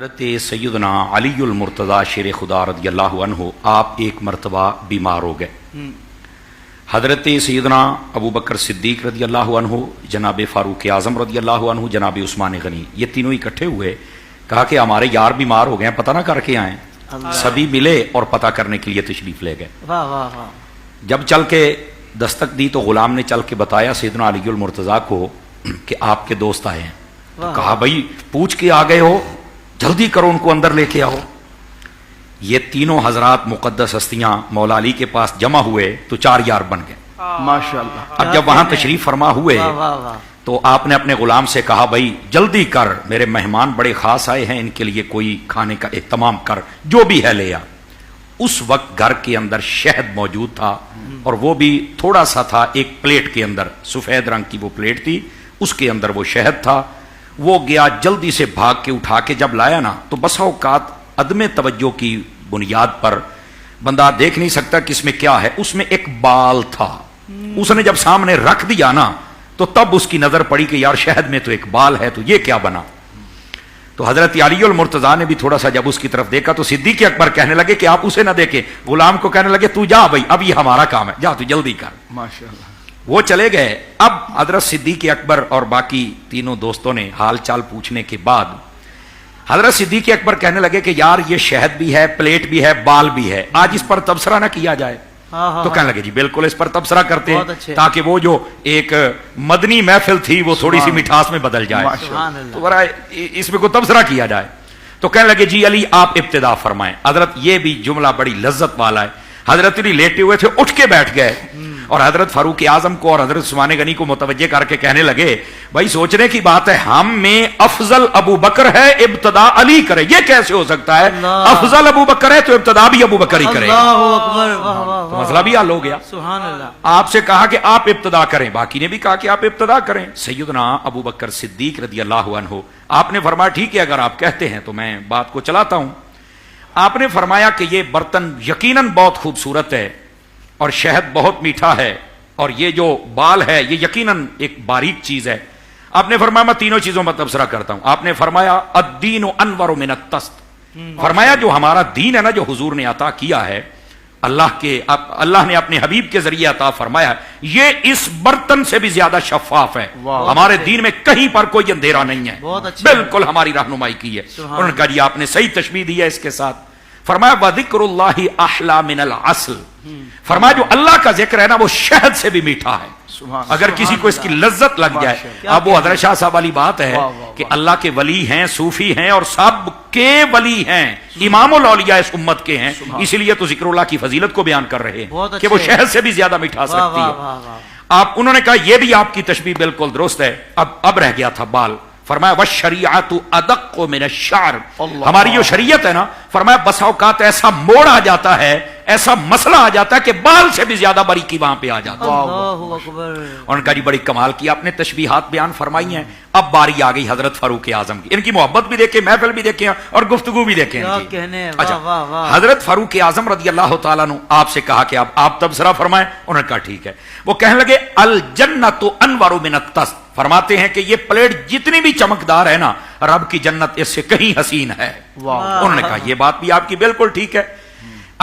حضرت سیدنا علی المرتضی شیر خدا رضی اللہ عنہ آپ ایک مرتبہ بیمار ہو گئے۔ حضرت سیدنا ابو بکر صدیق رضی اللہ عنہ، جناب فاروق اعظم رضی اللہ عنہ، جناب عثمان غنی، یہ تینوں اکٹھے ہوئے، کہا کہ ہمارے یار بیمار ہو گئے ہیں، پتہ نہ کر کے آئیں۔ سبھی ملے اور پتہ کرنے کے لیے تشریف لے گئے۔ جب چل کے دستک دی تو غلام نے چل کے بتایا سیدنا علی المرتضی کو کہ آپ کے دوست آئے ہیں۔ تو کہا بھائی پوچھ کے آ گئے ہو، جلدی کرو ان کو اندر لے کے آؤ۔ یہ تینوں حضرات مقدس ہستیاں مولا علی کے پاس جمع ہوئے تو 4 یار بن گئے ماشاءاللہ۔ اب جب وہاں تشریف فرما ہوئے تو آپ نے اپنے غلام سے کہا بھائی جلدی کر، میرے مہمان بڑے خاص آئے ہیں، ان کے لیے کوئی کھانے کا اہتمام کر، جو بھی ہے لے آ۔ اس وقت گھر کے اندر شہد موجود تھا اور وہ بھی تھوڑا سا تھا، ایک پلیٹ کے اندر، سفید رنگ کی وہ پلیٹ تھی، اس کے اندر وہ شہد تھا۔ وہ گیا جلدی سے بھاگ کے اٹھا کے جب لایا نا تو بسا اوقات عدم توجہ کی بنیاد پر بندہ دیکھ نہیں سکتا کہ اس میں کیا ہے، اس میں ایک بال تھا۔ اس نے جب سامنے رکھ دیا نا تو تب اس کی نظر پڑی کہ یار شہد میں تو ایک بال ہے، تو یہ کیا بنا؟ تو حضرت علی المرتضی نے بھی تھوڑا سا جب اس کی طرف دیکھا تو صدیق اکبر کہنے لگے کہ آپ اسے نہ دیکھیں، غلام کو کہنے لگے تو جا بھائی، اب یہ ہمارا کام ہے، جا تو جلدی کر۔ ماشاءاللہ۔ وہ چلے گئے۔ اب حضرت صدیق اکبر اور باقی تینوں دوستوں نے حال چال پوچھنے کے بعد حضرت صدیق اکبر کہنے لگے کہ یار یہ شہد بھی ہے، پلیٹ بھی ہے، بال بھی ہے، آج اس پر تبصرہ نہ کیا جائے؟ تو کہنے لگے جی بالکل اس پر تبصرہ کرتے ہیں، تاکہ وہ جو ایک مدنی محفل تھی وہ تھوڑی سی مٹھاس میں بدل جائے، تو ذرا اس میں کوئی تبصرہ کیا جائے۔ تو کہنے لگے جی علی آپ ابتدا فرمائیں۔ حضرت یہ بھی جملہ بڑی لذت والا ہے۔ حضرت علی لیٹے ہوئے تھے، اٹھ کے بیٹھ گئے اور حضرت فاروق اعظم کو اور حضرت عثمان غنی کو متوجہ کر کے کہنے لگے بھائی سوچنے کی بات ہے، ہم میں افضل ابو بکر ہے، ابتدا علی کرے، یہ کیسے ہو سکتا ہے؟ افضل ابو بکر ہے تو ابتدا بھی ابو بکر ہی کرے، تو مسئلہ بھی حل ہو گیا۔ آپ سے کہا کہ آپ ابتدا کریں، باقی نے بھی کہا کہ آپ ابتدا کریں۔ سیدنا ابو بکر صدیق رضی اللہ عنہ آپ نے فرمایا ٹھیک ہے، اگر آپ کہتے ہیں تو میں بات کو چلاتا ہوں۔ آپ نے فرمایا کہ یہ برتن یقیناً بہت خوبصورت ہے اور شہد بہت میٹھا ہے، اور یہ جو بال ہے یہ یقیناً ایک باریک چیز ہے۔ آپ نے فرمایا میں تینوں چیزوں پر تبصرہ کرتا ہوں۔ آپ نے فرمایا الدین انور من الطست، فرمایا جو ہمارا دین ہے نا، جو حضور نے عطا کیا ہے، اللہ نے اپنے حبیب کے ذریعے عطا فرمایا، یہ اس برتن سے بھی زیادہ شفاف ہے۔ ہمارے دین میں کہیں پر کوئی اندھیرا نہیں ہے، بالکل ہماری رہنمائی کی ہے۔ انہوں نے کہا جی آپ نے صحیح تشبیہ دی ہے اس کے ساتھ۔ فرمایا وَذِكْرُ اللَّهِ أَحْلَى مِنَ الْعَسْلِ، فرمایا جو اللہ کا ذکر ہے نا وہ شہد سے بھی میٹھا ہے، اگر کسی کو اس کی لذت لگ جائے۔ اب وہ حضرت شاہ صاحب والی بات ہے کہ اللہ کے ولی ہیں، صوفی ہیں، اور سب کے ولی ہیں، امام الاولیاء اس امت کے ہیں، اسی لیے تو ذکر اللہ کی فضیلت کو بیان کر رہے ہیں کہ وہ شہد سے بھی زیادہ مٹھاس رکھتی ہے۔ انہوں نے کہا یہ بھی آپ کی تشبیہ بالکل درست ہے۔ اب رہ گیا تھا بال۔ فرمایا وَالشَّرِيعَةُ أَدَقُّ مِنَ الشَّعْرِ، ہماری جو شریعت ہے نا، فرمایا بسا اوقات ایسا موڑ آ جاتا ہے، ایسا مسئلہ آ جاتا ہے کہ بال سے بھی زیادہ باریکی وہاں پہ آ جاتا ہے۔ اور ان کا جی بڑی کمال کی آپ نے تشبیہات بیان فرمائی ہیں۔ اب باری آ گئی حضرت فاروق اعظم کی، ان کی محبت بھی دیکھیں، محفل بھی دیکھیں اور گفتگو بھی دیکھیں۔ اچھا، حضرت فاروق اعظم رضی اللہ تعالیٰ عنہ آپ سے کہا کہ آپ تبصرہ فرمائیں۔ انہوں نے کہا ٹھیک ہے۔ وہ کہنے لگے الجنت انور من الطست، فرماتے ہیں کہ یہ پلیٹ جتنی بھی چمکدار ہے نا، رب کی جنت اس سے کہیں حسین ہے۔ انہوں نے کہا یہ بات بھی آپ کی بالکل ٹھیک ہے۔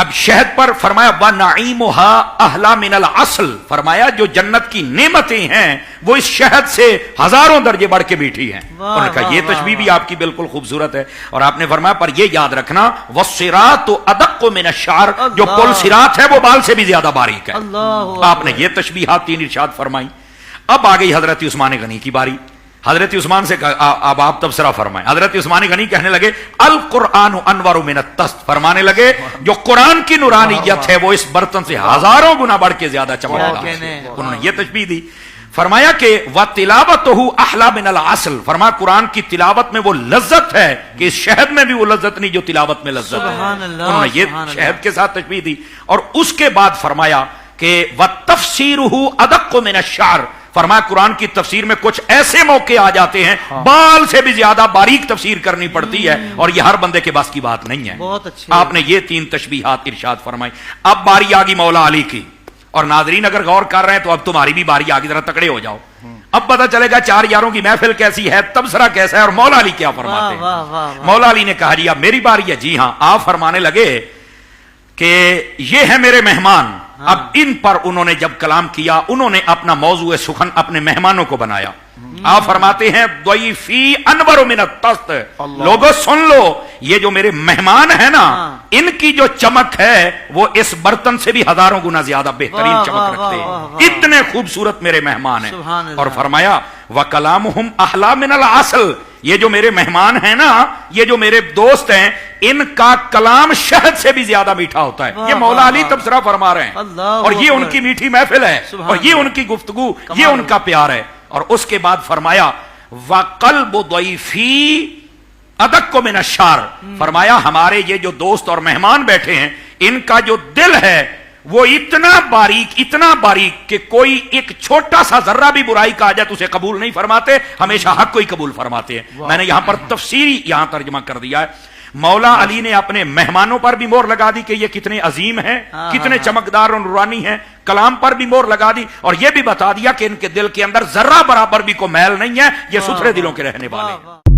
اب شہد پر فرمایا وَنَعِيمُهَا أَحْلَى مِنَ الْعَسْلِ، فرمایا جو جنت کی نعمتیں ہیں وہ اس شہد سے ہزاروں درجے بڑھ کے میٹھی ہیں۔ انہوں نے کہا یہ تشبیہ بھی آپ کی بالکل خوبصورت ہے۔ اور آپ نے فرمایا پر یہ یاد رکھنا وَالصِّرَاطُ أَدَقُّ مِنَ الشَّعْرِ، جو پل صراط ہے وہ بال سے بھی زیادہ باریک ہے۔ آپ نے یہ تشبیہات تین ارشاد فرمائی۔ اب آ گئی حضرت عثمان غنی کی باری۔ حضرت عثمان سے کہا اب آپ تبصرہ فرمائیں۔ حضرت عثمان غنی کہنے لگے القرآن انور من الطست، فرمانے لگے جو قرآن کی نورانیت ہے وہ اس برتن سے ہزاروں گنا بڑھ کے زیادہ چمکدار ہے۔ انہوں نے یہ تشبیہ دی۔ فرمایا کہ وَتِلَاوَتُهُ أَحْلَى مِنَ الْعَسْلِ، فرمایا قرآن کی تلاوت میں وہ لذت ہے کہ اس شہد میں بھی وہ لذت نہیں جو تلاوت میں لذت ہے۔ انہوں نے یہ شہد کے ساتھ تشبیہ دی۔ اور اس کے بعد فرمایا کہ وَتَفْسِيرُهُ أَدَقُّ مِنَ الشَّعْرِ، فرمایا قرآن کی تفسیر میں کچھ ایسے موقع آ جاتے ہیں بال سے بھی زیادہ باریک تفسیر کرنی پڑتی ہے، اور یہ ہر بندے کے بس کی بات نہیں ہے۔ آپ نے یہ تین تشبیہات ارشاد فرمائی۔ اب باری آ گئی مولا علی کی، اور ناظرین اگر غور کر رہے ہیں تو اب تمہاری بھی باری آ گئی، ذرا تکڑے ہو جاؤ۔ اب پتہ چلے گا چار یاروں کی محفل کیسی ہے، تبصرہ کیسا ہے، اور مولا علی کیا فرماتے ہیں۔ مولا علی نے کہا جی اب میری باری ہے۔ جی ہاں، آپ فرمانے لگے کہ یہ ہے میرے مہمان۔ اب ان پر انہوں نے جب کلام کیا، انہوں نے اپنا موضوع سخن اپنے مہمانوں کو بنایا۔ آپ فرماتے ہیں ضیفی انور من الطست، لوگوں سن لو، یہ جو میرے مہمان ہیں نا، ان کی جو چمک ہے وہ اس برتن سے بھی ہزاروں گنا زیادہ بہترین چمک رکھتے ہیں، اتنے خوبصورت میرے مہمان ہیں۔ اور فرمایا وَكَلَامُهُمْ أَحْلَى مِنَ الْعَسَلِ، یہ جو میرے مہمان ہیں نا، یہ جو میرے دوست ہیں، ان کا کلام شہد سے بھی زیادہ میٹھا ہوتا ہے۔ یہ مولا علی تبصرہ فرما رہے ہیں، اور یہ ان کی میٹھی محفل ہے، اور یہ ان کی گفتگو، یہ ان کا پیار ہے۔ اور اس کے بعد فرمایا وَقَلْبُ ضَيْفِي أَدَقُّ مِنَ الشَّعْرِ، فرمایا ہمارے یہ جو دوست اور مہمان بیٹھے ہیں، ان کا جو دل ہے وہ اتنا باریک کہ کوئی ایک چھوٹا سا ذرہ بھی برائی کا آ جائے تو اسے قبول نہیں فرماتے، ہمیشہ حق کو ہی قبول فرماتے ہیں۔ میں نے یہاں پر تفسیری ترجمہ کر دیا ہے۔ مولا علی نے اپنے مہمانوں پر بھی مور لگا دی کہ یہ کتنے عظیم ہیں، کتنے چمکدار اور نورانی ہیں، کلام پر بھی مور لگا دی، اور یہ بھی بتا دیا کہ ان کے دل کے اندر ذرہ برابر بھی کوئی میل نہیں ہے، یہ ستھرے دلوں کے رہنے والے ہیں۔